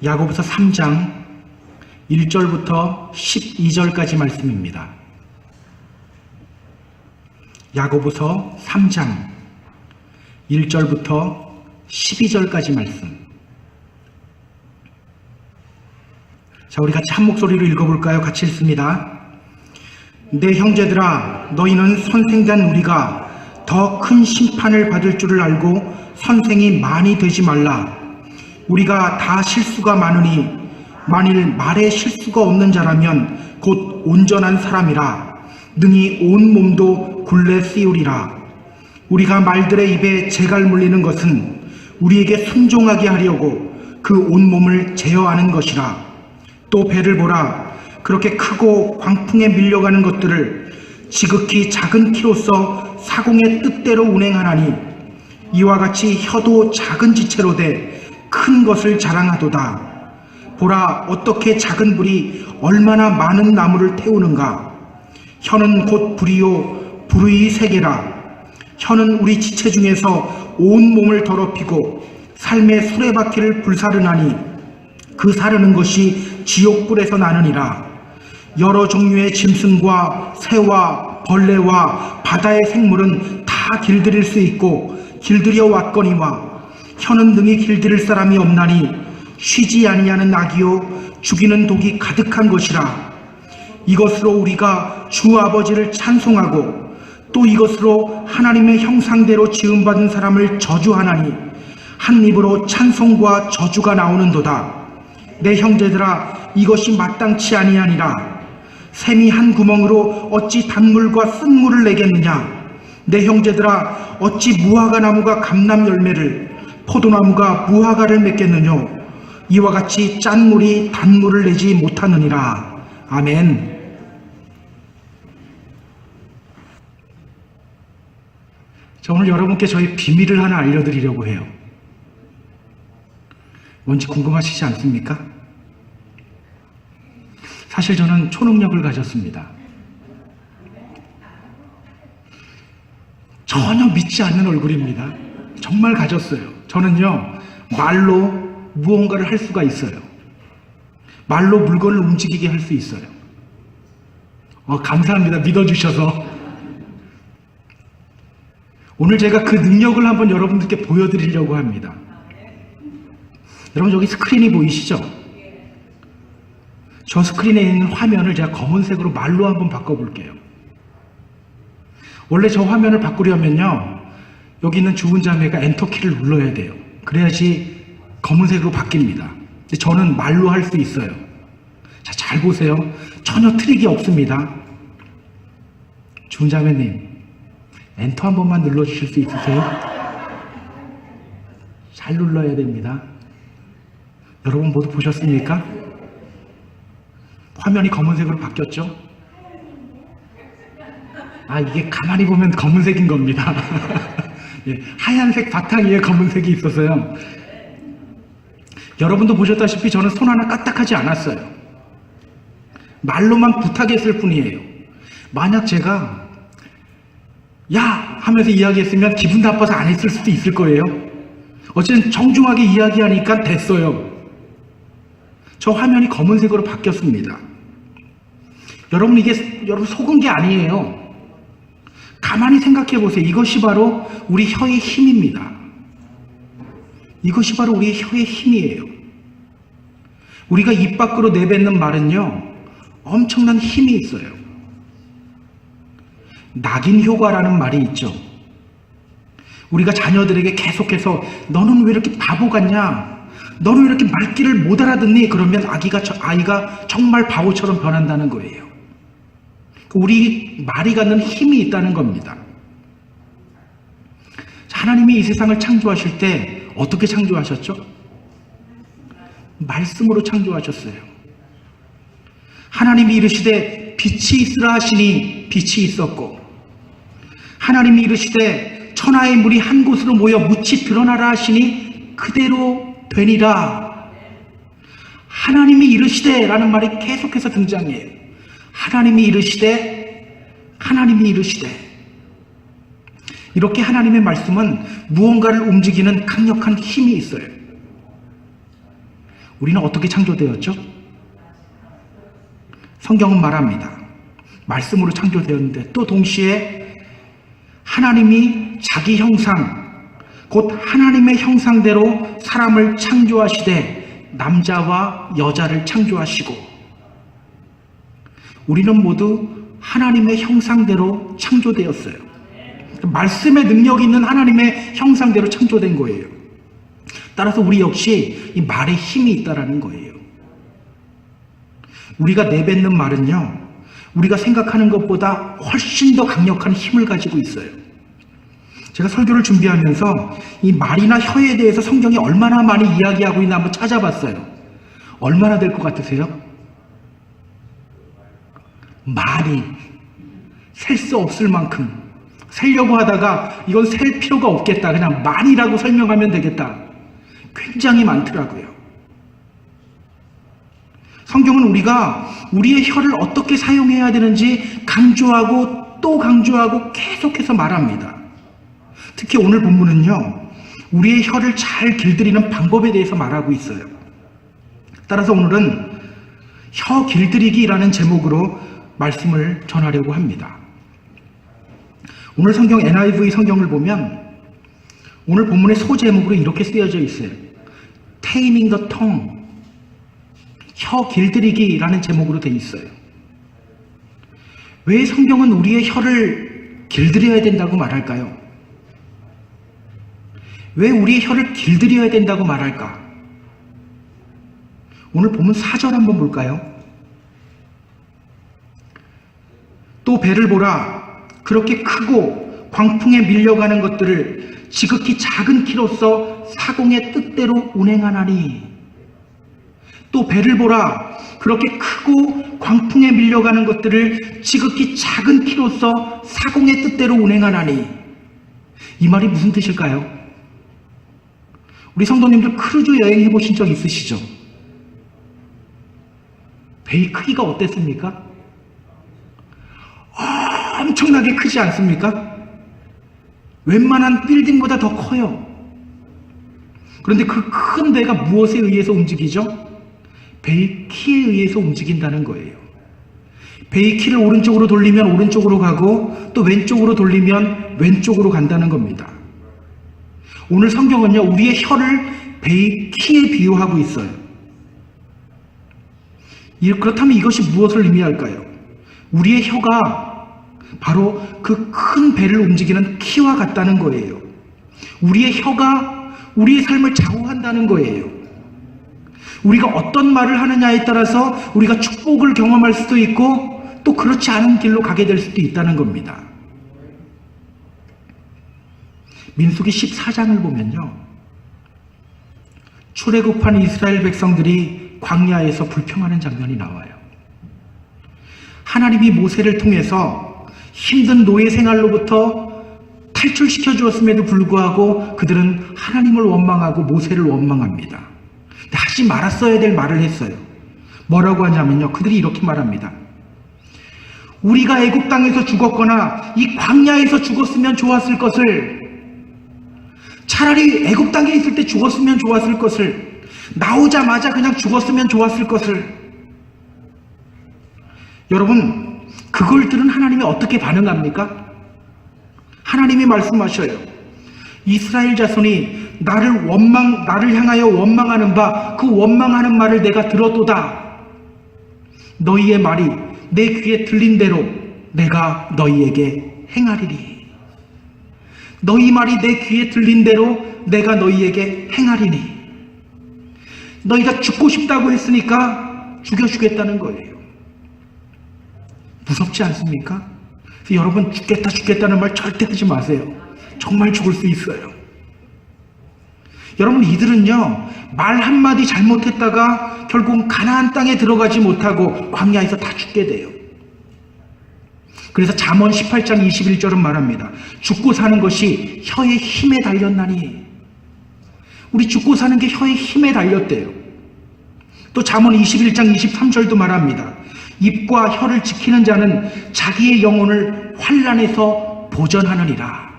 야고보서 3장 1절부터 12절까지 말씀입니다. 야고보서 3장 1절부터 12절까지 말씀. 자, 우리 같이 한 목소리로 읽어볼까요? 같이 읽습니다. 내 형제들아, 너희는 선생된 우리가 더 큰 심판을 받을 줄을 알고 선생이 많이 되지 말라. 우리가 다 실수가 많으니 만일 말에 실수가 없는 자라면 곧 온전한 사람이라 능히 온 몸도 굴레 씌우리라. 우리가 말들의 입에 재갈 물리는 것은 우리에게 순종하게 하려고 그 온몸을 제어하는 것이라. 또 배를 보라. 그렇게 크고 광풍에 밀려가는 것들을 지극히 작은 키로서 사공의 뜻대로 운행하나니 이와 같이 혀도 작은 지체로 돼 큰 것을 자랑하도다. 보라, 어떻게 작은 불이 얼마나 많은 나무를 태우는가. 혀는 곧 불이요 불의 세계라. 혀는 우리 지체 중에서 온 몸을 더럽히고 삶의 수레바퀴를 불사르나니 그 사르는 것이 지옥불에서 나느니라. 여러 종류의 짐승과 새와 벌레와 바다의 생물은 다 길들일 수 있고 길들여 왔거니와 혀는 능히 길들일 사람이 없나니 쉬지 아니하는 악이요 죽이는 독이 가득한 것이라. 이것으로 우리가 주 아버지를 찬송하고 또 이것으로 하나님의 형상대로 지음받은 사람을 저주하나니 한 입으로 찬송과 저주가 나오는도다. 내 형제들아, 이것이 마땅치 아니하니라. 샘이 한 구멍으로 어찌 단물과 쓴물을 내겠느냐. 내 형제들아, 어찌 무화과 나무가 감람 열매를 포도나무가 무화과를 맺겠느냐. 이와 같이 짠 물이 단물을 내지 못하느니라. 아멘. 자, 오늘 여러분께 저희 비밀을 하나 알려드리려고 해요. 뭔지 궁금하시지 않습니까? 사실 저는 초능력을 가졌습니다. 전혀 믿지 않는 얼굴입니다. 정말 가졌어요. 저는요, 말로 무언가를 할 수가 있어요. 말로 물건을 움직이게 할 수 있어요. 감사합니다. 믿어주셔서. 오늘 제가 그 능력을 한번 여러분들께 보여드리려고 합니다. 여러분, 여기 스크린이 보이시죠? 저 스크린에 있는 화면을 제가 검은색으로 말로 한번 바꿔볼게요. 원래 저 화면을 바꾸려면요, 여기 있는 죽은 자매가 엔터키를 눌러야 돼요. 그래야지 검은색으로 바뀝니다. 근데 저는 말로 할 수 있어요. 자, 잘 보세요. 전혀 트릭이 없습니다. 죽은 자매님, 엔터 한 번만 눌러주실 수 있으세요? 잘 눌러야 됩니다. 여러분 모두 보셨습니까? 화면이 검은색으로 바뀌었죠? 이게 가만히 보면 검은색인 겁니다. 예, 하얀색 바탕 위에 검은색이 있어서요. 여러분도 보셨다시피 저는 손 하나 까딱하지 않았어요. 말로만 부탁했을 뿐이에요. 만약 제가 야! 하면서 이야기했으면 기분 나빠서 안 했을 수도 있을 거예요. 어쨌든 정중하게 이야기하니까 됐어요. 저 화면이 검은색으로 바뀌었습니다. 여러분, 이게 여러분 속은 게 아니에요. 가만히 생각해 보세요. 이것이 바로 우리 혀의 힘입니다. 이것이 바로 우리의 혀의 힘이에요. 우리가 입 밖으로 내뱉는 말은요, 엄청난 힘이 있어요. 낙인 효과라는 말이 있죠. 우리가 자녀들에게 계속해서 너는 왜 이렇게 바보 같냐? 너는 왜 이렇게 말귀를 못 알아듣니? 그러면 아이가 정말 바보처럼 변한다는 거예요. 우리 말이 갖는 힘이 있다는 겁니다. 하나님이 이 세상을 창조하실 때 어떻게 창조하셨죠? 말씀으로 창조하셨어요. 하나님이 이르시되 빛이 있으라 하시니 빛이 있었고, 하나님이 이르시되 천하의 물이 한 곳으로 모여 묻이 드러나라 하시니 그대로 되니라. 하나님이 이르시되 라는 말이 계속해서 등장해요. 하나님이 이르시되, 하나님이 이르시되. 이렇게 하나님의 말씀은 무언가를 움직이는 강력한 힘이 있어요. 우리는 어떻게 창조되었죠? 성경은 말합니다. 말씀으로 창조되었는데 또 동시에 하나님이 자기 형상, 곧 하나님의 형상대로 사람을 창조하시되 남자와 여자를 창조하시고, 우리는 모두 하나님의 형상대로 창조되었어요. 말씀의 능력이 있는 하나님의 형상대로 창조된 거예요. 따라서 우리 역시 이 말에 힘이 있다라는 거예요. 우리가 내뱉는 말은요, 우리가 생각하는 것보다 훨씬 더 강력한 힘을 가지고 있어요. 제가 설교를 준비하면서 이 말이나 혀에 대해서 성경이 얼마나 많이 이야기하고 있나 한번 찾아봤어요. 얼마나 될 것 같으세요? 많이. 셀 수 없을 만큼. 세려고 하다가 이건 셀 필요가 없겠다. 그냥 많이라고 설명하면 되겠다. 굉장히 많더라고요. 성경은 우리가 우리의 혀를 어떻게 사용해야 되는지 강조하고 또 강조하고 계속해서 말합니다. 특히 오늘 본문은요, 우리의 혀를 잘 길들이는 방법에 대해서 말하고 있어요. 따라서 오늘은 혀 길들이기라는 제목으로 말씀을 전하려고 합니다. 오늘 성경 NIV 성경을 보면 오늘 본문의 소제목으로 이렇게 쓰여져 있어요. Taming the tongue. 혀 길들이기라는 제목으로 되어 있어요. 왜 성경은 우리의 혀를 길들여야 된다고 말할까요? 왜 우리의 혀를 길들여야 된다고 말할까? 오늘 본문 4절 한번 볼까요? 또 배를 보라. 그렇게 크고 광풍에 밀려가는 것들을 지극히 작은 키로서 사공의 뜻대로 운행하나니. 또 배를 보라. 그렇게 크고 광풍에 밀려가는 것들을 지극히 작은 키로서 사공의 뜻대로 운행하나니. 이 말이 무슨 뜻일까요? 우리 성도님들 크루즈 여행 해보신 적 있으시죠? 배의 크기가 어땠습니까? 엄청나게 크지 않습니까? 웬만한 빌딩보다 더 커요. 그런데 그 큰 배가 무엇에 의해서 움직이죠? 배의 키에 의해서 움직인다는 거예요. 배의 키를 오른쪽으로 돌리면 오른쪽으로 가고 또 왼쪽으로 돌리면 왼쪽으로 간다는 겁니다. 오늘 성경은요, 우리의 혀를 배의 키에 비유하고 있어요. 그렇다면 이것이 무엇을 의미할까요? 우리의 혀가 바로 그 큰 배를 움직이는 키와 같다는 거예요. 우리의 혀가 우리의 삶을 좌우한다는 거예요. 우리가 어떤 말을 하느냐에 따라서 우리가 축복을 경험할 수도 있고 또 그렇지 않은 길로 가게 될 수도 있다는 겁니다. 민수기 14장을 보면요, 출애굽한 이스라엘 백성들이 광야에서 불평하는 장면이 나와요. 하나님이 모세를 통해서 힘든 노예 생활로부터 탈출시켜 주었음에도 불구하고 그들은 하나님을 원망하고 모세를 원망합니다. 하지 말았어야 될 말을 했어요. 뭐라고 하냐면요, 그들이 이렇게 말합니다. 우리가 애굽 땅에서 죽었거나 이 광야에서 죽었으면 좋았을 것을, 차라리 애굽 땅에 있을 때 죽었으면 좋았을 것을, 나오자마자 그냥 죽었으면 좋았을 것을. 여러분, 그걸 들은 하나님이 어떻게 반응합니까? 하나님이 말씀하셔요. 이스라엘 자손이 나를 향하여 원망하는 바, 그 원망하는 말을 내가 들었도다. 너희의 말이 내 귀에 들린 대로 내가 너희에게 행하리니. 너희 말이 내 귀에 들린 대로 내가 너희에게 행하리니. 너희가 죽고 싶다고 했으니까 죽여주겠다는 거예요. 무섭지 않습니까? 여러분, 죽겠다는 말 절대 하지 마세요. 정말 죽을 수 있어요. 여러분, 이들은요, 말 한마디 잘못했다가 결국 가나안 땅에 들어가지 못하고 광야에서 다 죽게 돼요. 그래서 잠언 18장 21절은 말합니다. 죽고 사는 것이 혀의 힘에 달렸나니. 우리 죽고 사는 게 혀의 힘에 달렸대요. 또 잠언 21장 23절도 말합니다. 입과 혀를 지키는 자는 자기의 영혼을 환난에서 보전하느니라.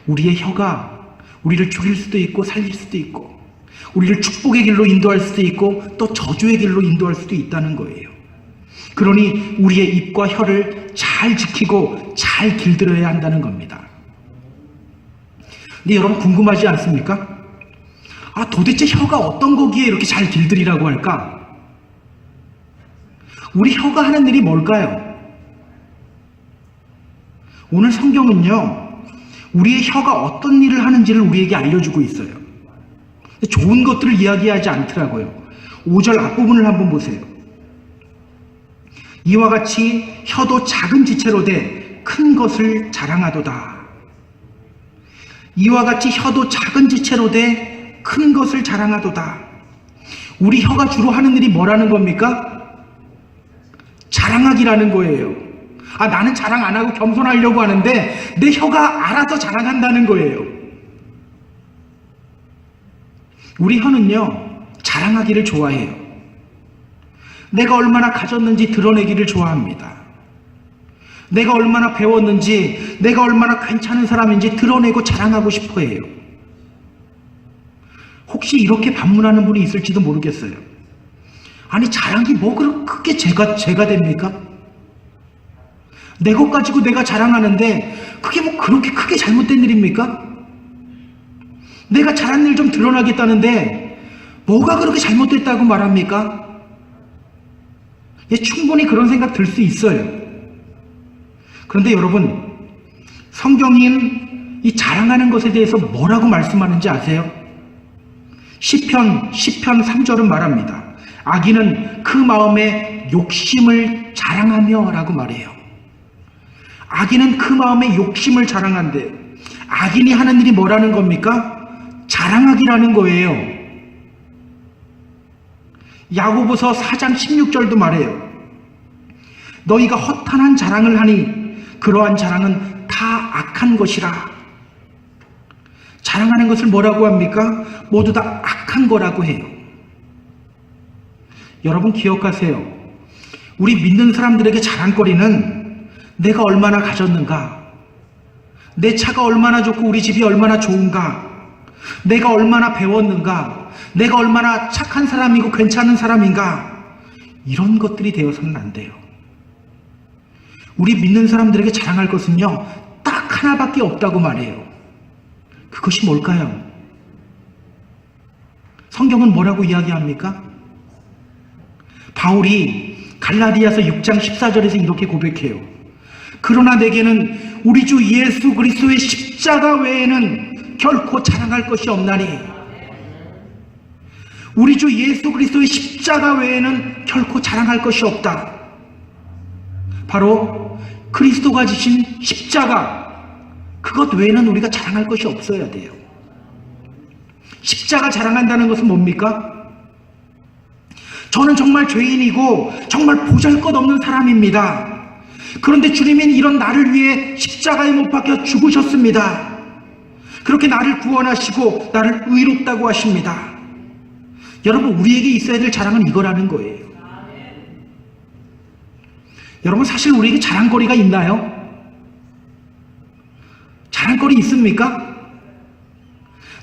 우리의 혀가 우리를 죽일 수도 있고 살릴 수도 있고, 우리를 축복의 길로 인도할 수도 있고 또 저주의 길로 인도할 수도 있다는 거예요. 그러니 우리의 입과 혀를 잘 지키고 잘 길들여야 한다는 겁니다. 근데 여러분 궁금하지 않습니까? 도대체 혀가 어떤 거기에 이렇게 잘 길들이라고 할까? 우리 혀가 하는 일이 뭘까요? 오늘 성경은요, 우리의 혀가 어떤 일을 하는지를 우리에게 알려주고 있어요. 좋은 것들을 이야기하지 않더라고요. 5절 앞부분을 한번 보세요. 이와 같이 혀도 작은 지체로 돼 큰 것을 자랑하도다. 이와 같이 혀도 작은 지체로 돼 큰 것을 자랑하도다. 우리 혀가 주로 하는 일이 뭐라는 겁니까? 자랑하기라는 거예요. 나는 자랑 안 하고 겸손하려고 하는데 내 혀가 알아서 자랑한다는 거예요. 우리 혀는요, 자랑하기를 좋아해요. 내가 얼마나 가졌는지 드러내기를 좋아합니다. 내가 얼마나 배웠는지, 내가 얼마나 괜찮은 사람인지 드러내고 자랑하고 싶어 해요. 혹시 이렇게 반문하는 분이 있을지도 모르겠어요. 아니, 자랑이 뭐 그렇게 죄가 됩니까? 내 것 가지고 내가 자랑하는데 그게 뭐 그렇게 크게 잘못된 일입니까? 내가 잘한 일 좀 드러나겠다는데 뭐가 그렇게 잘못됐다고 말합니까? 충분히 그런 생각 들 수 있어요. 그런데 여러분, 성경인 이 자랑하는 것에 대해서 뭐라고 말씀하는지 아세요? 시편 3절은 말합니다. 악인은 그 마음에 욕심을 자랑하며 라고 말해요. 악인은 그 마음에 욕심을 자랑한대. 악인이 하는 일이 뭐라는 겁니까? 자랑하기라는 거예요. 야고보서 4장 16절도 말해요. 너희가 허탄한 자랑을 하니 그러한 자랑은 다 악한 것이라. 자랑하는 것을 뭐라고 합니까? 모두 다 악한 거라고 해요. 여러분 기억하세요. 우리 믿는 사람들에게 자랑거리는 내가 얼마나 가졌는가, 내 차가 얼마나 좋고 우리 집이 얼마나 좋은가, 내가 얼마나 배웠는가, 내가 얼마나 착한 사람이고 괜찮은 사람인가, 이런 것들이 되어서는 안 돼요. 우리 믿는 사람들에게 자랑할 것은요, 딱 하나밖에 없다고 말해요. 그것이 뭘까요? 성경은 뭐라고 이야기합니까? 바울이 갈라디아서 6장 14절에서 이렇게 고백해요. 그러나 내게는 우리 주 예수 그리스도의 십자가 외에는 결코 자랑할 것이 없나니. 우리 주 예수 그리스도의 십자가 외에는 결코 자랑할 것이 없다. 바로 그리스도가 지신 십자가, 그것 외에는 우리가 자랑할 것이 없어야 돼요. 십자가 자랑한다는 것은 뭡니까? 저는 정말 죄인이고 정말 보잘것없는 사람입니다. 그런데 주님은 이런 나를 위해 십자가에 못 박혀 죽으셨습니다. 그렇게 나를 구원하시고 나를 의롭다고 하십니다. 여러분, 우리에게 있어야 될 자랑은 이거라는 거예요. 여러분, 사실 우리에게 자랑거리가 있나요? 자랑거리 있습니까?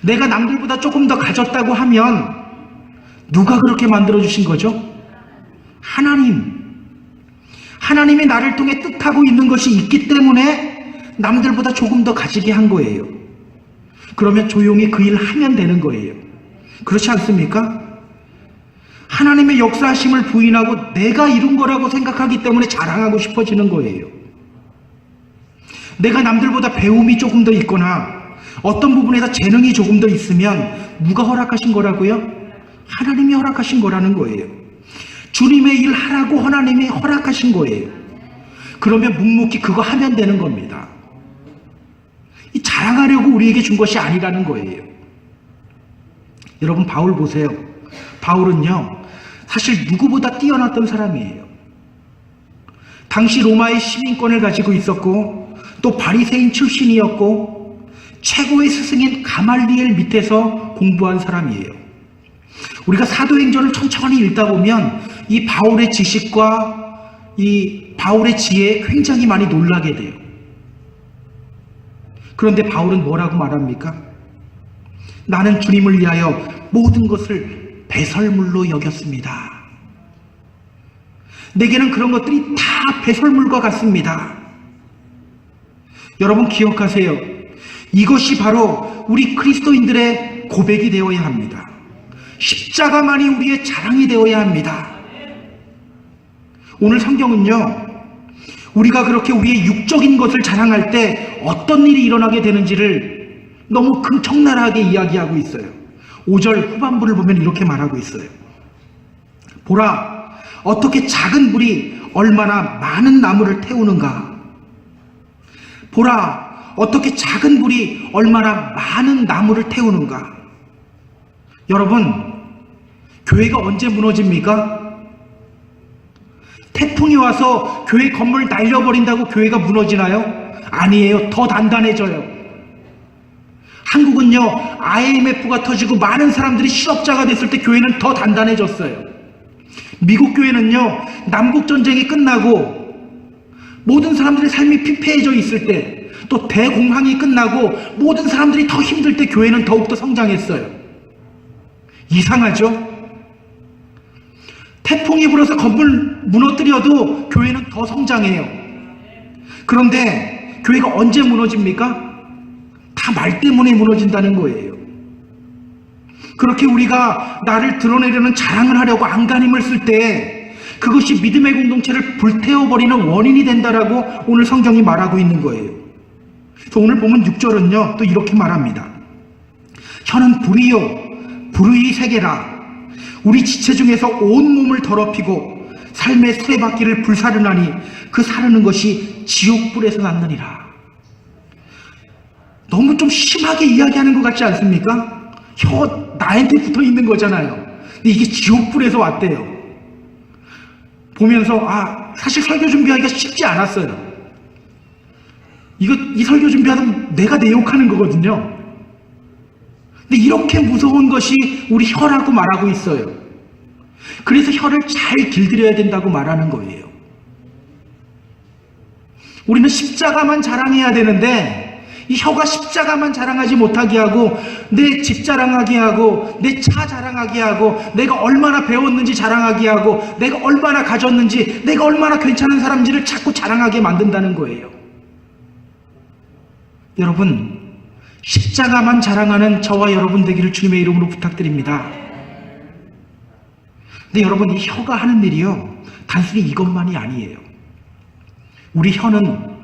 내가 남들보다 조금 더 가졌다고 하면 누가 그렇게 만들어주신 거죠? 하나님이 나를 통해 뜻하고 있는 것이 있기 때문에 남들보다 조금 더 가지게 한 거예요. 그러면 조용히 그 일을 하면 되는 거예요. 그렇지 않습니까? 하나님의 역사하심을 부인하고 내가 이룬 거라고 생각하기 때문에 자랑하고 싶어지는 거예요. 내가 남들보다 배움이 조금 더 있거나 어떤 부분에서 재능이 조금 더 있으면 누가 허락하신 거라고요? 하나님이 허락하신 거라는 거예요. 주님의 일 하라고 하나님이 허락하신 거예요. 그러면 묵묵히 그거 하면 되는 겁니다. 이 자랑하려고 우리에게 준 것이 아니라는 거예요. 여러분, 바울 보세요. 바울은요, 사실 누구보다 뛰어났던 사람이에요. 당시 로마의 시민권을 가지고 있었고 또 바리새인 출신이었고 최고의 스승인 가말리엘 밑에서 공부한 사람이에요. 우리가 사도행전을 천천히 읽다 보면 이 바울의 지식과 이 바울의 지혜에 굉장히 많이 놀라게 돼요. 그런데 바울은 뭐라고 말합니까? 나는 주님을 위하여 모든 것을 배설물로 여겼습니다. 내게는 그런 것들이 다 배설물과 같습니다. 여러분 기억하세요. 이것이 바로 우리 그리스도인들의 고백이 되어야 합니다. 십자가만이 우리의 자랑이 되어야 합니다. 오늘 성경은요, 우리가 그렇게 우리의 육적인 것을 자랑할 때 어떤 일이 일어나게 되는지를 너무 적나라하게 이야기하고 있어요. 5절 후반부를 보면 이렇게 말하고 있어요. 보라, 어떻게 작은 불이 얼마나 많은 나무를 태우는가. 보라, 어떻게 작은 불이 얼마나 많은 나무를 태우는가. 여러분, 교회가 언제 무너집니까? 태풍이 와서 교회 건물 날려버린다고 교회가 무너지나요? 아니에요. 더 단단해져요. 한국은요, IMF가 터지고 많은 사람들이 실업자가 됐을 때 교회는 더 단단해졌어요. 미국 교회는요, 남북전쟁이 끝나고 모든 사람들의 삶이 피폐해져 있을 때, 또 대공황이 끝나고 모든 사람들이 더 힘들 때 교회는 더욱더 성장했어요. 이상하죠? 태풍이 불어서 건물 무너뜨려도 교회는 더 성장해요. 그런데 교회가 언제 무너집니까? 다 말 때문에 무너진다는 거예요. 그렇게 우리가 나를 드러내려는 자랑을 하려고 안간힘을 쓸 때 그것이 믿음의 공동체를 불태워버리는 원인이 된다라고 오늘 성경이 말하고 있는 거예요. 그래서 오늘 보면 6절은요 또 이렇게 말합니다. 혀는 불이요 불의 세계라. 우리 지체 중에서 온 몸을 더럽히고 삶의 수레바퀴를 불사르나니 그 사르는 것이 지옥불에서 났느니라. 너무 좀 심하게 이야기하는 것 같지 않습니까? 혀 나한테 붙어 있는 거잖아요. 근데 이게 지옥불에서 왔대요. 보면서 사실 설교 준비하기가 쉽지 않았어요. 이 설교 준비하면 내가 내 욕하는 거거든요. 근데 이렇게 무서운 것이 우리 혀라고 말하고 있어요. 그래서 혀를 잘 길들여야 된다고 말하는 거예요. 우리는 십자가만 자랑해야 되는데 이 혀가 십자가만 자랑하지 못하게 하고 내 집 자랑하게 하고 내 차 자랑하게 하고 내가 얼마나 배웠는지 자랑하게 하고 내가 얼마나 가졌는지 내가 얼마나 괜찮은 사람인지를 자꾸 자랑하게 만든다는 거예요. 여러분, 십자가만 자랑하는 저와 여러분 되기를 주님의 이름으로 부탁드립니다. 근데 여러분, 이 혀가 하는 일이요 단순히 이것만이 아니에요. 우리 혀는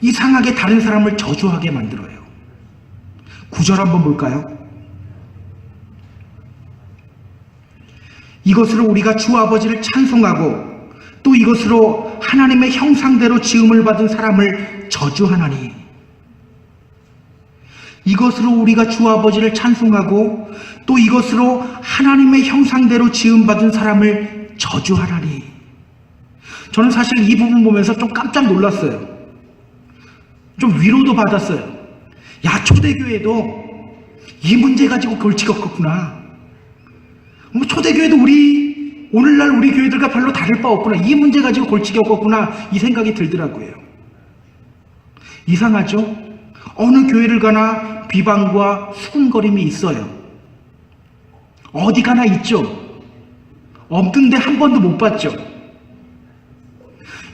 이상하게 다른 사람을 저주하게 만들어요. 9절 한번 볼까요? 이것으로 우리가 주 아버지를 찬송하고 또 이것으로 하나님의 형상대로 지음을 받은 사람을 저주하나니. 이것으로 우리가 주 아버지를 찬송하고 또 이것으로 하나님의 형상대로 지음받은 사람을 저주하나니. 저는 사실 이 부분 보면서 좀 깜짝 놀랐어요. 좀 위로도 받았어요. 야, 초대교회도 이 문제 가지고 골치겠구나. 초대교회도 오늘날 우리 교회들과 별로 다를 바 없구나. 이 문제 가지고 골치겠구나. 이 생각이 들더라고요. 이상하죠? 어느 교회를 가나 비방과 수군거림이 있어요. 어디 가나 있죠. 없는데 한 번도 못 봤죠.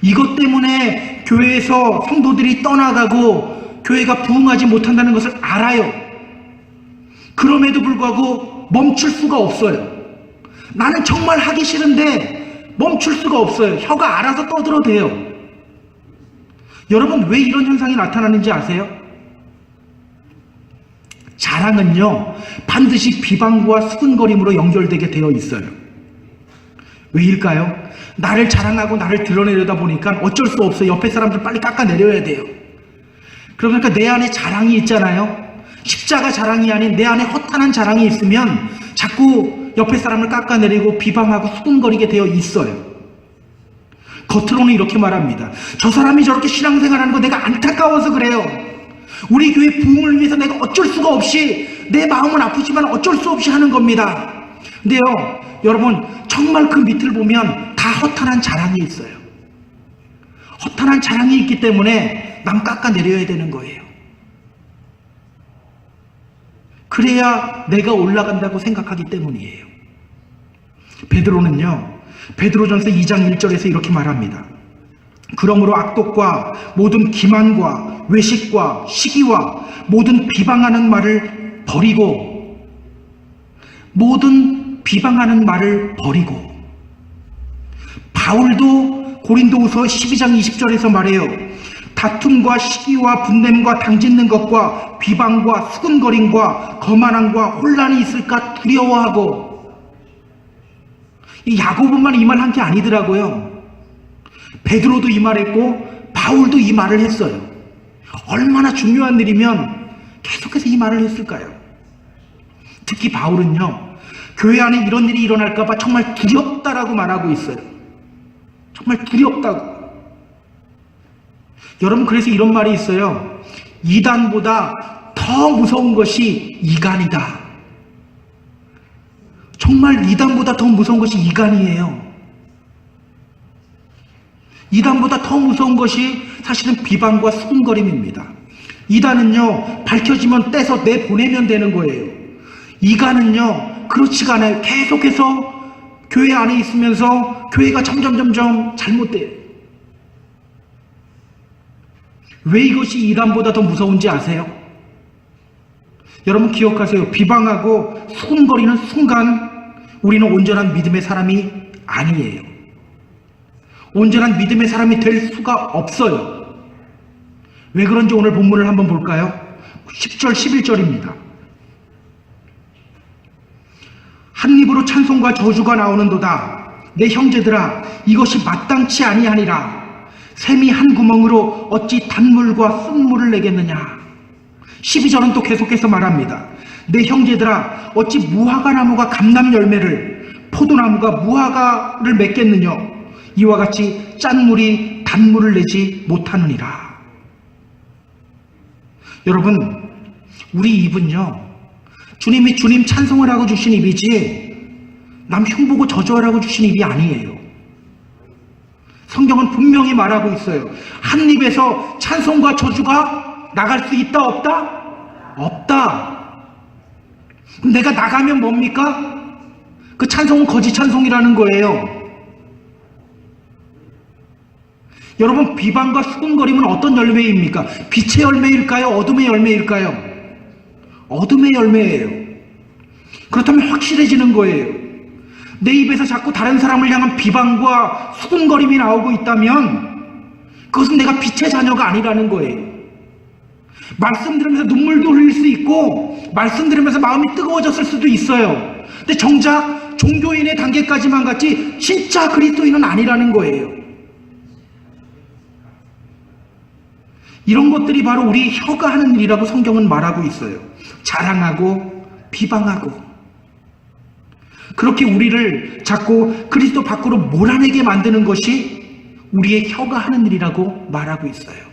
이것 때문에 교회에서 성도들이 떠나가고 교회가 부흥하지 못한다는 것을 알아요. 그럼에도 불구하고 멈출 수가 없어요. 나는 정말 하기 싫은데 멈출 수가 없어요. 혀가 알아서 떠들어대요. 여러분, 왜 이런 현상이 나타나는지 아세요? 자랑은요 반드시 비방과 수군거림으로 연결되게 되어 있어요. 왜일까요? 나를 자랑하고 나를 드러내려다 보니까 어쩔 수 없어요. 옆에 사람들 빨리 깎아내려야 돼요. 그러니까 내 안에 자랑이 있잖아요. 십자가 자랑이 아닌 내 안에 허탄한 자랑이 있으면 자꾸 옆에 사람을 깎아내리고 비방하고 수군거리게 되어 있어요. 겉으로는 이렇게 말합니다. 저 사람이 저렇게 신앙생활하는 거 내가 안타까워서 그래요. 우리 교회 부흥을 위해서 내가 어쩔 수가 없이, 내 마음은 아프지만 어쩔 수 없이 하는 겁니다. 근데요, 여러분, 정말 그 밑을 보면 다 허탄한 자랑이 있어요. 허탄한 자랑이 있기 때문에 남 깎아내려야 되는 거예요. 그래야 내가 올라간다고 생각하기 때문이에요. 베드로는요, 베드로전서 2장 1절에서 이렇게 말합니다. 그러므로 악독과 모든 기만과 외식과 시기와 모든 비방하는 말을 버리고, 모든 비방하는 말을 버리고. 바울도 고린도후서 12장 20절에서 말해요. 다툼과 시기와 분냄과 당짓는 것과 비방과 수군거림과 거만함과 혼란이 있을까 두려워하고. 이 야고보만 이 말 한 게 아니더라고요. 베드로도 이 말했고 바울도 이 말을 했어요. 얼마나 중요한 일이면 계속해서 이 말을 했을까요? 특히 바울은요, 교회 안에 이런 일이 일어날까 봐 정말 두렵다라고 말하고 있어요. 정말 두렵다고. 여러분, 그래서 이런 말이 있어요. 이단보다 더 무서운 것이 이간이다. 정말 이단보다 더 무서운 것이 이간이에요. 이단보다 더 무서운 것이 사실은 비방과 수군거림입니다. 이단은요, 밝혀지면 떼서 내보내면 되는 거예요. 이간은요, 그렇지가 않아요. 계속해서 교회 안에 있으면서 교회가 점점 잘못돼요. 왜 이것이 이단보다 더 무서운지 아세요? 여러분 기억하세요. 비방하고 수군거리는 순간 우리는 온전한 믿음의 사람이 아니에요. 온전한 믿음의 사람이 될 수가 없어요. 왜 그런지 오늘 본문을 한번 볼까요? 10절 11절입니다. 한 입으로 찬송과 저주가 나오는도다. 내 형제들아, 이것이 마땅치 아니하니라. 샘이 한 구멍으로 어찌 단물과 쓴물을 내겠느냐. 12절은 또 계속해서 말합니다. 내 형제들아, 어찌 무화과 나무가 감람 열매를, 포도나무가 무화과를 맺겠느냐. 이와 같이 짠 물이 단물을 내지 못하느니라. 여러분, 우리 입은요, 주님이 주님 찬송을 하고 주신 입이지 남 흉보고 저주하라고 주신 입이 아니에요. 성경은 분명히 말하고 있어요. 한 입에서 찬송과 저주가 나갈 수 있다 없다? 없다. 내가 나가면 뭡니까? 그 찬송은 거짓 찬송이라는 거예요. 여러분, 비방과 수군거림은 어떤 열매입니까? 빛의 열매일까요? 어둠의 열매일까요? 어둠의 열매예요. 그렇다면 확실해지는 거예요. 내 입에서 자꾸 다른 사람을 향한 비방과 수군거림이 나오고 있다면 그것은 내가 빛의 자녀가 아니라는 거예요. 말씀 들으면서 눈물도 흘릴 수 있고 말씀 들으면서 마음이 뜨거워졌을 수도 있어요. 근데 정작 종교인의 단계까지만 갔지 진짜 그리스도인은 아니라는 거예요. 이런 것들이 바로 우리 혀가 하는 일이라고 성경은 말하고 있어요. 자랑하고 비방하고. 그렇게 우리를 자꾸 그리스도 밖으로 몰아내게 만드는 것이 우리의 혀가 하는 일이라고 말하고 있어요.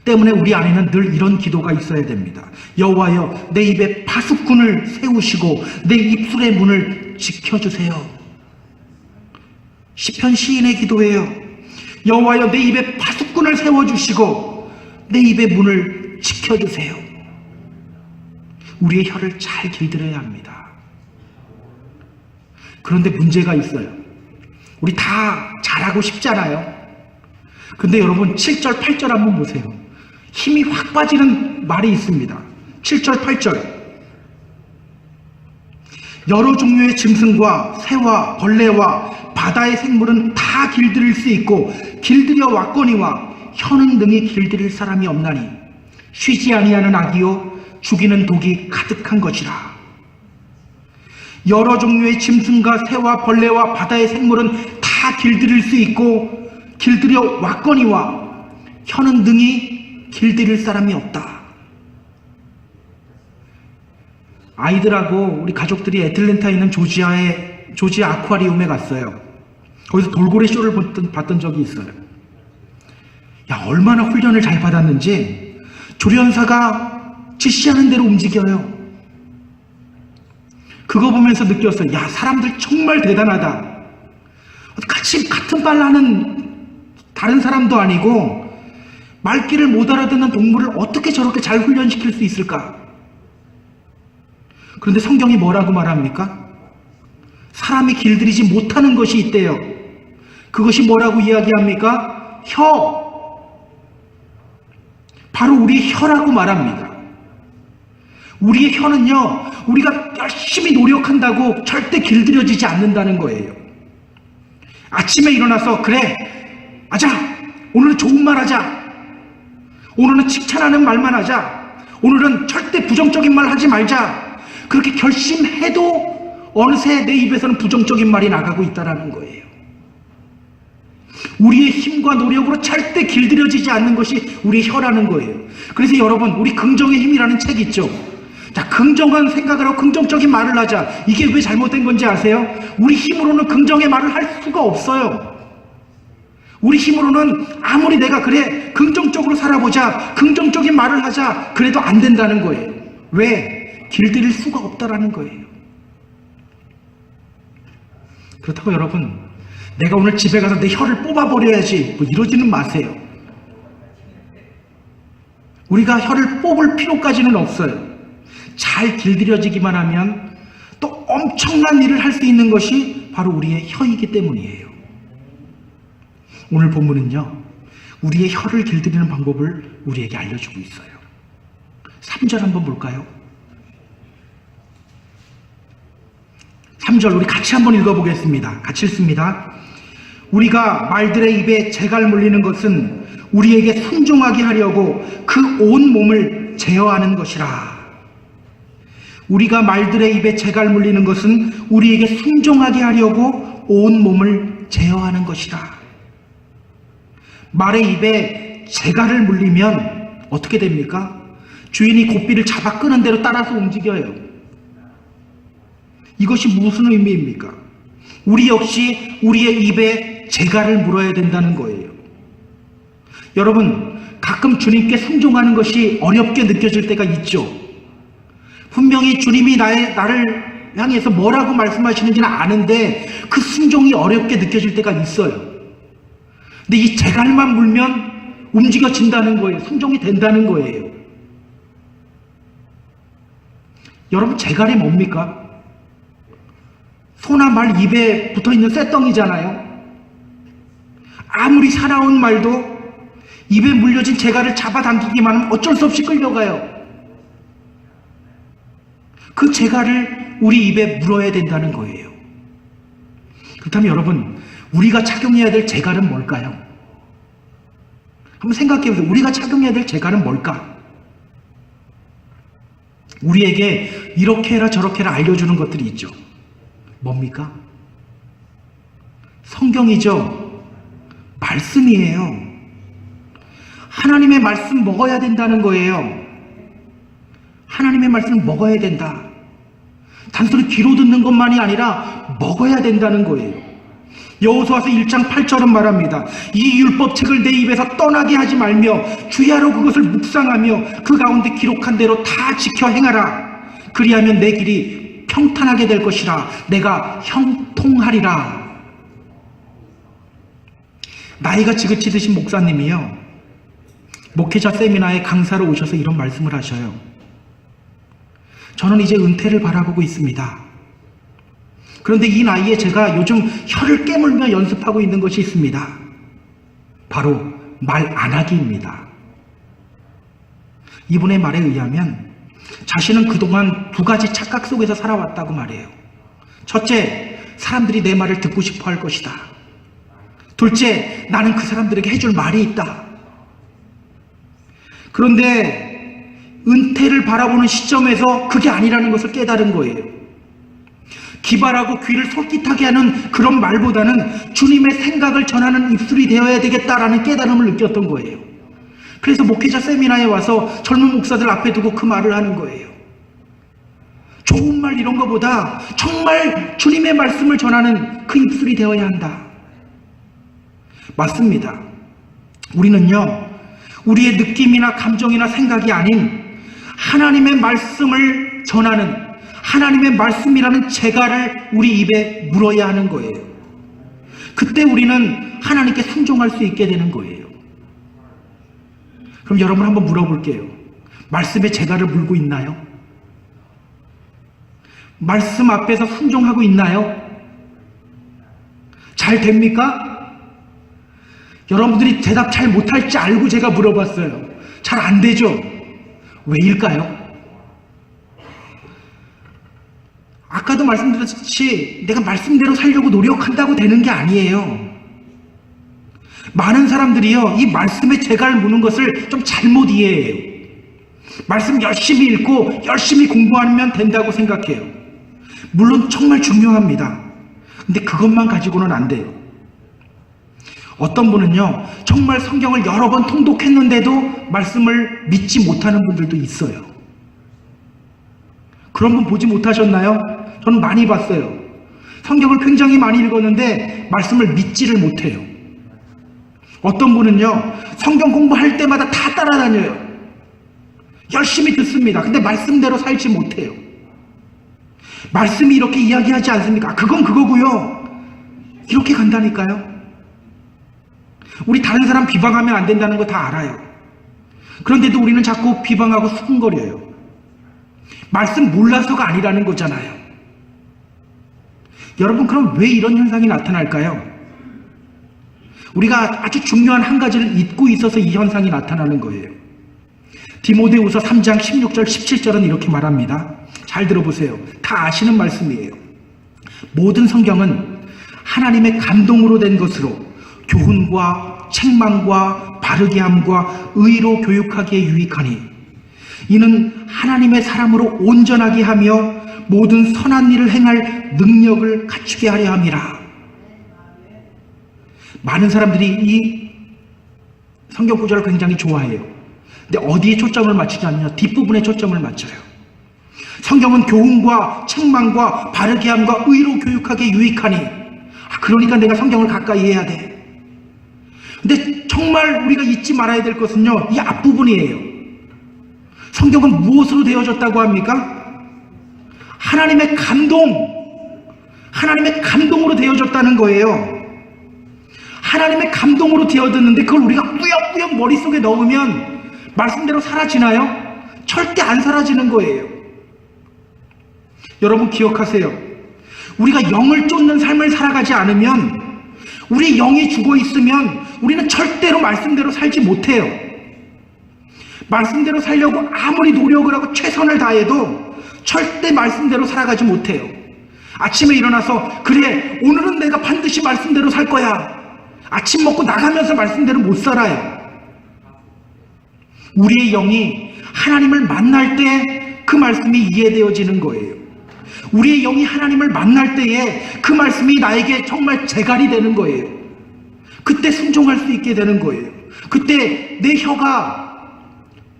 때문에 우리 안에는 늘 이런 기도가 있어야 됩니다. 여호와여, 내 입에 파수꾼을 세우시고 내 입술의 문을 지켜주세요. 시편 시인의 기도예요. 여호와여, 내 입에 파수꾼을 세워주시고 내 입의 문을 지켜주세요. 우리의 혀를 잘 길들여야 합니다. 그런데 문제가 있어요. 우리 다 잘하고 싶잖아요. 근데 여러분 7절 8절 한번 보세요. 힘이 확 빠지는 말이 있습니다. 7절 8절. 여러 종류의 짐승과 새와 벌레와 바다의 생물은 다 길들일 수 있고 길들여 왔거니와 혀는 능히 길들일 사람이 없나니 쉬지 아니하는 악이요 죽이는 독이 가득한 것이라. 여러 종류의 짐승과 새와 벌레와 바다의 생물은 다 길들일 수 있고 길들여 왔거니와 혀는 능히 길들일 사람이 없다. 아이들하고 우리 가족들이 애틀랜타에 있는 조지아 아쿠아리움에 갔어요. 거기서 돌고래 쇼를 봤던 적이 있어요. 야, 얼마나 훈련을 잘 받았는지 조련사가 지시하는 대로 움직여요. 그거 보면서 느꼈어요. 야, 사람들 정말 대단하다. 같은 빨라는 다른 사람도 아니고 말귀를 못 알아듣는 동물을 어떻게 저렇게 잘 훈련시킬 수 있을까? 그런데 성경이 뭐라고 말합니까? 사람이 길들이지 못하는 것이 있대요. 그것이 뭐라고 이야기합니까? 혀. 바로 우리의 혀라고 말합니다. 우리의 혀는요, 우리가 열심히 노력한다고 절대 길들여지지 않는다는 거예요. 아침에 일어나서 그래, 아자, 오늘은 좋은 말 하자. 오늘은 칭찬하는 말만 하자. 오늘은 절대 부정적인 말 하지 말자. 그렇게 결심해도 어느새 내 입에서는 부정적인 말이 나가고 있다는 거예요. 우리의 힘과 노력으로 절대 길들여지지 않는 것이 우리의 혀라는 거예요. 그래서 여러분, 우리 긍정의 힘이라는 책 있죠. 자, 긍정한 생각을 하고 긍정적인 말을 하자. 이게 왜 잘못된 건지 아세요? 우리 힘으로는 긍정의 말을 할 수가 없어요. 우리 힘으로는 아무리 내가 그래 긍정적으로 살아보자, 긍정적인 말을 하자, 그래도 안 된다는 거예요. 왜? 길들일 수가 없다라는 거예요. 그렇다고 여러분, 내가 오늘 집에 가서 내 혀를 뽑아버려야지 뭐 이러지는 마세요. 우리가 혀를 뽑을 필요까지는 없어요. 잘 길들여지기만 하면 또 엄청난 일을 할 수 있는 것이 바로 우리의 혀이기 때문이에요. 오늘 본문은요, 우리의 혀를 길들이는 방법을 우리에게 알려주고 있어요. 3절 한번 볼까요? 3절 우리 같이 한번 읽어보겠습니다. 같이 읽습니다. 우리가 말들의 입에 재갈 물리는 것은 우리에게 순종하게 하려고 그 온 몸을 제어하는 것이라. 우리가 말들의 입에 재갈 물리는 것은 우리에게 순종하게 하려고 온 몸을 제어하는 것이라. 말의 입에 재갈을 물리면 어떻게 됩니까? 주인이 고삐를 잡아 끄는 대로 따라서 움직여요. 이것이 무슨 의미입니까? 우리 역시 우리의 입에 재갈을 물어야 된다는 거예요. 여러분, 가끔 주님께 순종하는 것이 어렵게 느껴질 때가 있죠. 분명히 주님이 나를 향해서 뭐라고 말씀하시는지는 아는데 그 순종이 어렵게 느껴질 때가 있어요. 근데 이 재갈만 물면 움직여진다는 거예요. 순종이 된다는 거예요. 여러분, 재갈이 뭡니까? 소나 말 입에 붙어있는 쇳덩이잖아요. 아무리 사나운 말도 입에 물려진 재갈을 잡아당기기만 하면 어쩔 수 없이 끌려가요. 그 재갈을 우리 입에 물어야 된다는 거예요. 그렇다면 여러분, 우리가 착용해야 될 재갈은 뭘까요? 한번 생각해 보세요. 우리가 착용해야 될 재갈은 뭘까? 우리에게 이렇게 해라 저렇게 해라 알려주는 것들이 있죠. 뭡니까? 성경이죠. 말씀이에요. 하나님의 말씀 먹어야 된다는 거예요. 하나님의 말씀을 먹어야 된다. 단순히 귀로 듣는 것만이 아니라 먹어야 된다는 거예요. 여호수아서 1장 8절은 말합니다. 이 율법책을 내 입에서 떠나게 하지 말며 주야로 그것을 묵상하며 그 가운데 기록한 대로 다 지켜 행하라. 그리하면 내 길이 평탄하게 될 것이라. 내가 형통하리라. 나이가 지긋이 드신 목사님이요, 목회자 세미나에 강사로 오셔서 이런 말씀을 하셔요. 저는 이제 은퇴를 바라보고 있습니다. 그런데 이 나이에 제가 요즘 혀를 깨물며 연습하고 있는 것이 있습니다. 바로 말 안 하기입니다. 이분의 말에 의하면 자신은 그동안 두 가지 착각 속에서 살아왔다고 말해요. 첫째, 사람들이 내 말을 듣고 싶어 할 것이다. 둘째, 나는 그 사람들에게 해줄 말이 있다. 그런데 은퇴를 바라보는 시점에서 그게 아니라는 것을 깨달은 거예요. 기발하고 귀를 솔깃하게 하는 그런 말보다는 주님의 생각을 전하는 입술이 되어야 되겠다라는 깨달음을 느꼈던 거예요. 그래서 목회자 세미나에 와서 젊은 목사들 앞에 두고 그 말을 하는 거예요. 좋은 말 이런 거보다 정말 주님의 말씀을 전하는 그 입술이 되어야 한다. 맞습니다. 우리는요, 우리의 느낌이나 감정이나 생각이 아닌 하나님의 말씀을 전하는 하나님의 말씀이라는 재갈을 우리 입에 물어야 하는 거예요. 그때 우리는 하나님께 순종할 수 있게 되는 거예요. 그럼 여러분 한번 물어볼게요. 말씀의 재갈을 물고 있나요? 말씀 앞에서 순종하고 있나요? 잘 됩니까? 여러분들이 대답 잘 못할지 알고 제가 물어봤어요. 잘 안 되죠? 왜일까요? 아까도 말씀드렸듯이 내가 말씀대로 살려고 노력한다고 되는 게 아니에요. 많은 사람들이요, 이 말씀에 재갈 무는 것을 좀 잘못 이해해요. 말씀 열심히 읽고 열심히 공부하면 된다고 생각해요. 물론 정말 중요합니다. 근데 그것만 가지고는 안 돼요. 어떤 분은요, 정말 성경을 여러 번 통독했는데도 말씀을 믿지 못하는 분들도 있어요. 그런 분 보지 못하셨나요? 저는 많이 봤어요. 성경을 굉장히 많이 읽었는데 말씀을 믿지를 못해요. 어떤 분은요, 성경 공부할 때마다 다 따라다녀요. 열심히 듣습니다. 근데 말씀대로 살지 못해요. 말씀이 이렇게 이야기하지 않습니까? 그건 그거고요. 이렇게 간다니까요. 우리 다른 사람 비방하면 안 된다는 거 다 알아요. 그런데도 우리는 자꾸 비방하고 수군거려요. 말씀 몰라서가 아니라는 거잖아요. 여러분, 그럼 왜 이런 현상이 나타날까요? 우리가 아주 중요한 한 가지를 잊고 있어서 이 현상이 나타나는 거예요. 디모데후서 3장 16절 17절은 이렇게 말합니다. 잘 들어보세요. 다 아시는 말씀이에요. 모든 성경은 하나님의 감동으로 된 것으로 교훈과 책망과 바르게 함과 의로 교육하기에 유익하니 이는 하나님의 사람으로 온전하게 하며 모든 선한 일을 행할 능력을 갖추게 하려 함이라. 많은 사람들이 이 성경 구절을 굉장히 좋아해요. 근데 어디에 초점을 맞추냐면요, 뒷부분에 초점을 맞춰요. 성경은 교훈과 책망과 바르게 함과 의로 교육하기에 유익하니, 그러니까 내가 성경을 가까이 해야 돼. 근데 정말 우리가 잊지 말아야 될 것은요, 이 앞부분이에요. 성경은 무엇으로 되어졌다고 합니까? 하나님의 감동으로 되어졌다는 거예요. 하나님의 감동으로 되어졌는데 그걸 우리가 꾸역꾸역 머릿속에 넣으면 말씀대로 사라지나요? 절대 안 사라지는 거예요. 여러분 기억하세요. 우리가 영을 쫓는 삶을 살아가지 않으면, 우리 영이 죽어 있으면 우리는 절대로 말씀대로 살지 못해요. 말씀대로 살려고 아무리 노력을 하고 최선을 다해도 절대 말씀대로 살아가지 못해요. 아침에 일어나서 그래, 오늘은 내가 반드시 말씀대로 살 거야. 아침 먹고 나가면서 말씀대로 못 살아요. 우리의 영이 하나님을 만날 때 그 말씀이 이해되어지는 거예요. 우리의 영이 하나님을 만날 때에 그 말씀이 나에게 정말 재갈이 되는 거예요. 그때 순종할 수 있게 되는 거예요. 그때 내 혀가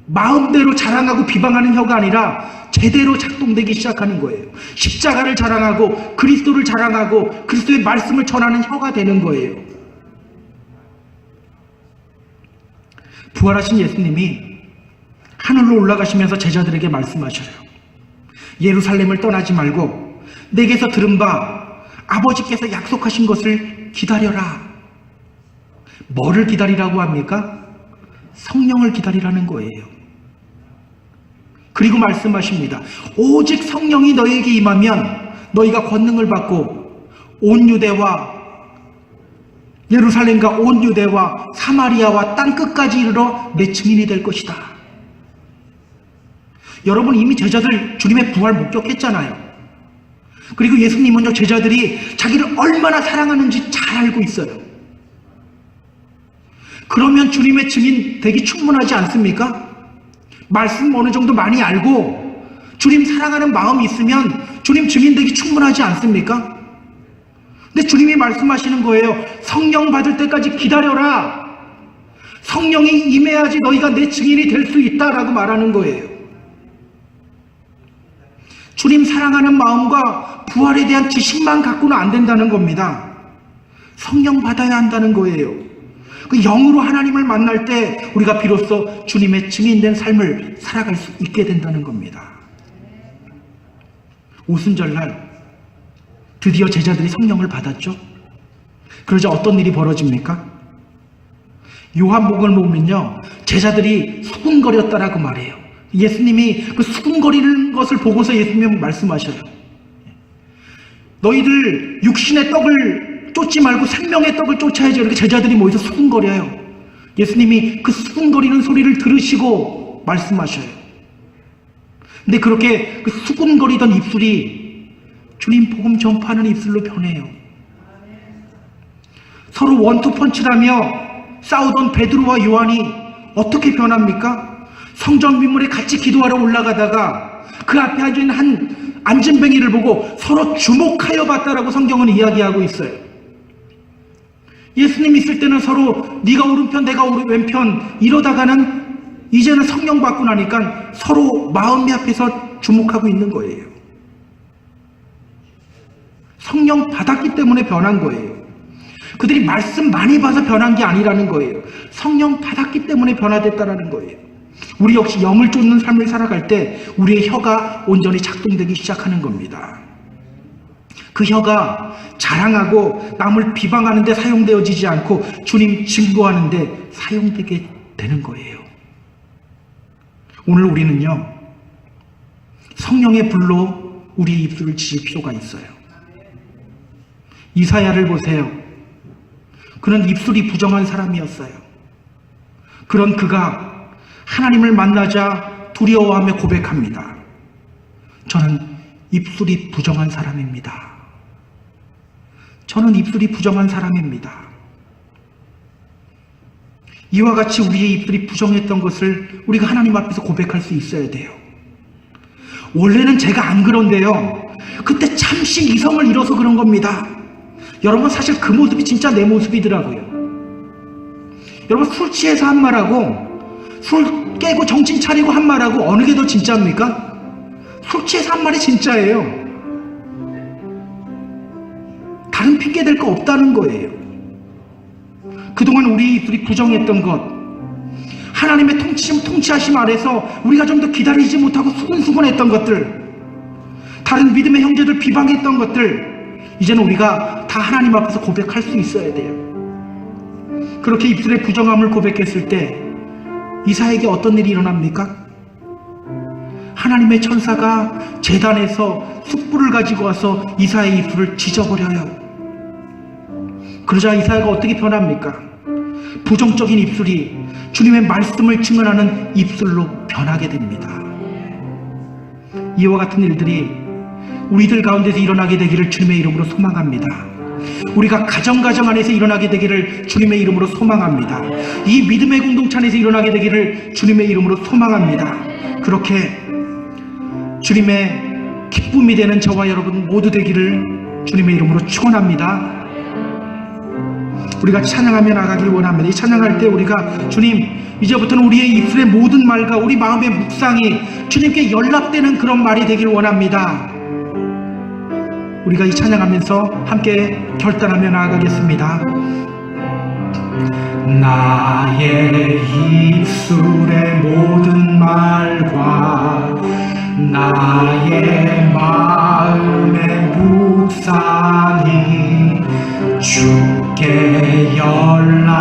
마음대로 자랑하고 비방하는 혀가 아니라 제대로 작동되기 시작하는 거예요. 십자가를 자랑하고 그리스도를 자랑하고 그리스도의 말씀을 전하는 혀가 되는 거예요. 부활하신 예수님이 하늘로 올라가시면서 제자들에게 말씀하셔요. 예루살렘을 떠나지 말고 내게서 들은 바 아버지께서 약속하신 것을 기다려라. 뭐를 기다리라고 합니까? 성령을 기다리라는 거예요. 그리고 말씀하십니다. 오직 성령이 너에게 임하면 너희가 권능을 받고 온 유대와 예루살렘과 온 유대와 사마리아와 땅끝까지 이르러 내 증인이 될 것이다. 여러분, 이미 제자들 주님의 부활 목격했잖아요. 그리고 예수님은요, 제자들이 자기를 얼마나 사랑하는지 잘 알고 있어요. 그러면 주님의 증인 되기 충분하지 않습니까? 말씀 어느 정도 많이 알고 주님 사랑하는 마음이 있으면 주님 증인 되기 충분하지 않습니까? 근데 주님이 말씀하시는 거예요. 성령 받을 때까지 기다려라. 성령이 임해야지 너희가 내 증인이 될 수 있다라고 말하는 거예요. 주님 사랑하는 마음과 부활에 대한 지식만 갖고는 안 된다는 겁니다. 성령 받아야 한다는 거예요. 그 영으로 하나님을 만날 때 우리가 비로소 주님의 증인된 삶을 살아갈 수 있게 된다는 겁니다. 오순절날 드디어 제자들이 성령을 받았죠. 그러자 어떤 일이 벌어집니까? 요한복음을 보면요, 제자들이 수군거렸다라고 말해요. 예수님이 그 수군거리는 것을 보고서 예수님은 말씀하셔요. 너희들 육신의 떡을 쫓지 말고 생명의 떡을 쫓아야지. 이렇게 제자들이 모여서 수군거려요. 예수님이 그 수군거리는 소리를 들으시고 말씀하셔요. 근데 그렇게 그 수군거리던 입술이 주님 복음 전파하는 입술로 변해요. 서로 원투펀치라며 싸우던 베드로와 요한이 어떻게 변합니까? 성전 민물에 같이 기도하러 올라가다가 그 앞에 앉아있는 한 안진뱅이를 보고 서로 주목하여 봤다라고 성경은 이야기하고 있어요. 예수님 있을 때는 서로 네가 오른편 내가 왼편 이러다가는 이제는 성령 받고 나니까 서로 마음이 앞에서 주목하고 있는 거예요. 성령 받았기 때문에 변한 거예요. 그들이 말씀 많이 봐서 변한 게 아니라는 거예요. 성령 받았기 때문에 변화됐다라는 거예요. 우리 역시 영을 쫓는 삶을 살아갈 때 우리의 혀가 온전히 작동되기 시작하는 겁니다. 그 혀가 자랑하고 남을 비방하는 데 사용되어지지 않고 주님 증거하는 데 사용되게 되는 거예요. 오늘 우리는요, 성령의 불로 우리 입술을 지질 필요가 있어요. 이사야를 보세요. 그는 입술이 부정한 사람이었어요. 그런 그가 하나님을 만나자 두려워하며 고백합니다. 저는 입술이 부정한 사람입니다. 저는 입술이 부정한 사람입니다. 이와 같이 우리의 입술이 부정했던 것을 우리가 하나님 앞에서 고백할 수 있어야 돼요. 원래는 제가 안 그런데요, 그때 잠시 이성을 잃어서 그런 겁니다. 여러분, 사실 그 모습이 진짜 내 모습이더라고요. 여러분, 술 취해서 한 말하고 술 깨고 정신 차리고 한 말하고 어느 게 더 진짜입니까? 술 취해서 한 말이 진짜예요. 다른 핑계 댈 거 없다는 거예요. 그동안 우리 입술이 부정했던 것, 하나님의 통치하심 아래서 우리가 좀 더 기다리지 못하고 수근수근했던 것들, 다른 믿음의 형제들 비방했던 것들, 이제는 우리가 다 하나님 앞에서 고백할 수 있어야 돼요. 그렇게 입술의 부정함을 고백했을 때 이사에게 어떤 일이 일어납니까? 하나님의 천사가 제단에서 숯불을 가지고 와서 이사의 입술을 지져버려요. 그러자 이사야가 어떻게 변합니까? 부정적인 입술이 주님의 말씀을 증언하는 입술로 변하게 됩니다. 이와 같은 일들이 우리들 가운데서 일어나게 되기를 주님의 이름으로 소망합니다. 우리가 가정 안에서 일어나게 되기를 주님의 이름으로 소망합니다. 이 믿음의 공동체 안에서 일어나게 되기를 주님의 이름으로 소망합니다. 그렇게 주님의 기쁨이 되는 저와 여러분 모두 되기를 주님의 이름으로 축원합니다. 우리가 찬양하며 나가길 원합니다. 이 찬양할 때 우리가 주님, 이제부터는 우리의 입술의 모든 말과 우리 마음의 묵상이 주님께 연락되는 그런 말이 되길 원합니다. 우리가 이 찬양하면서 함께 결단하며 나아가겠습니다. 나의 입술의 모든 말과 나의 마음의 묵상이 주께 연락되기를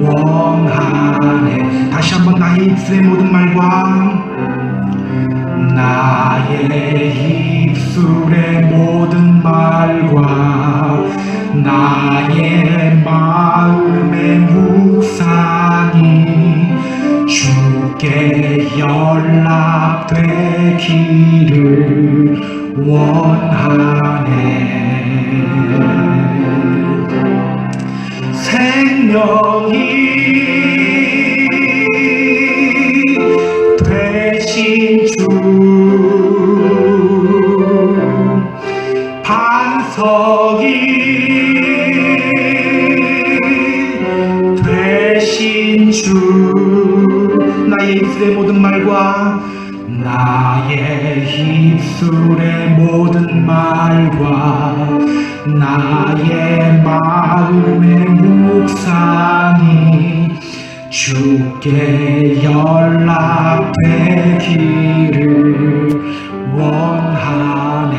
원하네. 다시 한번 나의 입술의 모든 말과 나의 입술의 모든 말과 나의 마음의 묵상이 주께 연락되기를 원하네. 생명이 되신 주, 반석이 되신 주, 나의 입술의 모든 말과 나의 입술의 모든 말과 나의 마음의 묵상이 주께 연락되기를 원하네.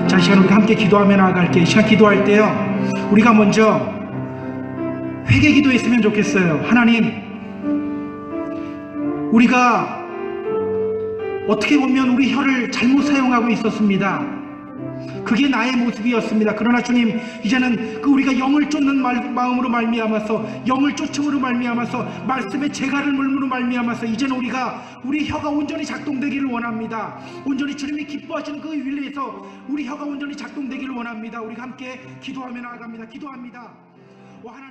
자, 이 시간 우리 함께 기도하며 나아갈게요. 이 시간 기도할 때요, 우리가 먼저 회개 기도했으면 좋겠어요. 하나님, 우리가 어떻게 보면 우리 혀를 잘못 사용하고 있었습니다. 그게 나의 모습이었습니다. 그러나 주님, 이제는 그 우리가 영을 쫓는 마음으로 말미암아서, 영을 쫓음으로 말미암아서, 말씀의 재갈을 물므로 말미암아서 이제는 우리 혀가 온전히 작동되기를 원합니다. 온전히 주님이 기뻐하시는 그 위에서 우리 혀가 온전히 작동되기를 원합니다. 우리가 함께 기도하며 나아갑니다. 기도합니다. 하나님.